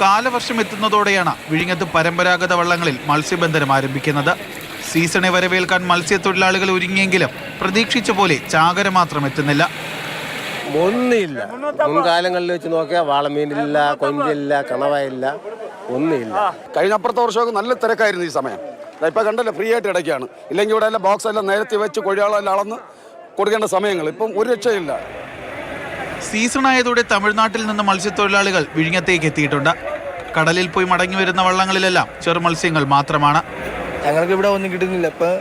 കാലവർഷം എത്തുന്നതോടെയാണ് വിഴിഞ്ഞത്ത് പരമ്പരാഗത വള്ളങ്ങളിൽ മത്സ്യബന്ധനം ആരംഭിക്കുന്നത്. സീസണെ വരവേൽക്കാൻ മത്സ്യത്തൊഴിലാളികൾ ഒരുങ്ങിയെങ്കിലും പ്രതീക്ഷിച്ച പോലെ ചാകര മാത്രം എത്തുന്നില്ല. ഒന്നുമില്ല. മുൻകാലങ്ങളിൽ വെച്ച് നോക്കിയാൽ വാളമീനില്ല, കൊഞ്ചില്ല, കണവയില്ല, ഒന്നുമില്ല. കഴിഞ്ഞ അപ്പുറത്തെ വർഷമൊക്കെ നല്ല തിരക്കായിരുന്നു ഈ സമയം. ഇപ്പം കണ്ടല്ലോ, ഫ്രീ ആയിട്ട് ഇടയ്ക്കാണ്. ഇല്ലെങ്കിൽ ഇവിടെ എല്ലാം ബോക്സ് എല്ലാം നേരത്തെ വെച്ച് കൊഴിയാളെല്ലാം അളന്ന് കൊടുക്കേണ്ട സമയങ്ങൾ ഇപ്പം ഒരു രക്ഷയില്ല. സീസൺ ആയതോടെ തമിഴ്നാട്ടിൽ നിന്ന് മത്സ്യത്തൊഴിലാളികൾ വിഴിഞ്ഞത്തേക്ക് എത്തിയിട്ടുണ്ട്. കടലിൽ പോയി മടങ്ങി വരുന്ന വള്ളങ്ങളിലെല്ലാം ചെറു മത്സ്യങ്ങൾ മാത്രമാണ്. ഞങ്ങൾക്ക് ഇവിടെ ഒന്നും കിട്ടുന്നില്ല. ഇപ്പം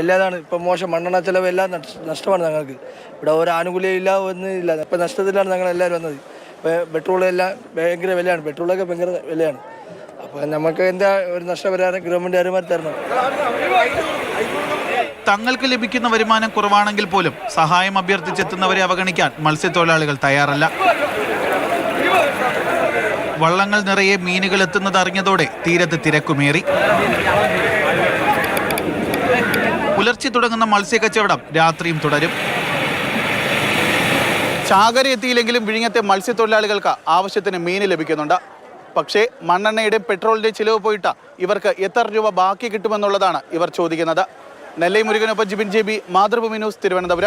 എല്ലാതാണ് ഇപ്പം മോശം. മണ്ണെണ്ണ ചെലവ് എല്ലാം നഷ്ടമാണ് ഞങ്ങൾക്ക്. ഇവിടെ ഒരു ആനുകൂല്യം ഇല്ല, ഒന്നും ഇല്ല. ഇപ്പം നഷ്ടത്തിലാണ് ഞങ്ങൾ എല്ലാവരും വന്നത്. ഇപ്പം പെട്രോളെല്ലാം ഭയങ്കര വിലയാണ്. പെട്രോളൊക്കെ ഭയങ്കര വിലയാണ്. അപ്പോൾ നമുക്ക് എന്താ ഒരു നഷ്ടപരിഹാരം ഗവൺമെൻറ് അനുമതി തരണം. തങ്ങൾക്ക് ലഭിക്കുന്ന വരുമാനം കുറവാണെങ്കിൽ പോലും സഹായം അഭ്യർത്ഥിച്ചെത്തുന്നവരെ അവഗണിക്കാൻ മത്സ്യത്തൊഴിലാളികൾ തയ്യാറല്ല. വള്ളങ്ങൾ നിറയെ മീനുകൾ എത്തുന്നത് അറിഞ്ഞതോടെ തീരത്ത് തിരക്കുമേറി. പുലർച്ചെ തുടങ്ങുന്ന മത്സ്യക്കച്ചവടം രാത്രിയും തുടരും. ചാകര എത്തിയില്ലെങ്കിലും വിഴിഞ്ഞത്തെ മത്സ്യത്തൊഴിലാളികൾക്ക് ആവശ്യത്തിന് മീൻ ലഭിക്കുന്നുണ്ട്. പക്ഷേ മണ്ണെണ്ണയുടെയും പെട്രോളിൻ്റെയും ചിലവ് പോയിട്ട് ഇവർക്ക് എത്ര രൂപ ബാക്കി കിട്ടുമെന്നുള്ളതാണ് ഇവർ ചോദിക്കുന്നത്. നെല്ലൈ മുരുകനൊപ്പം ജിബിൻ JB, മാതൃഭൂമി ന്യൂസ്, തിരുവനന്തപുരം.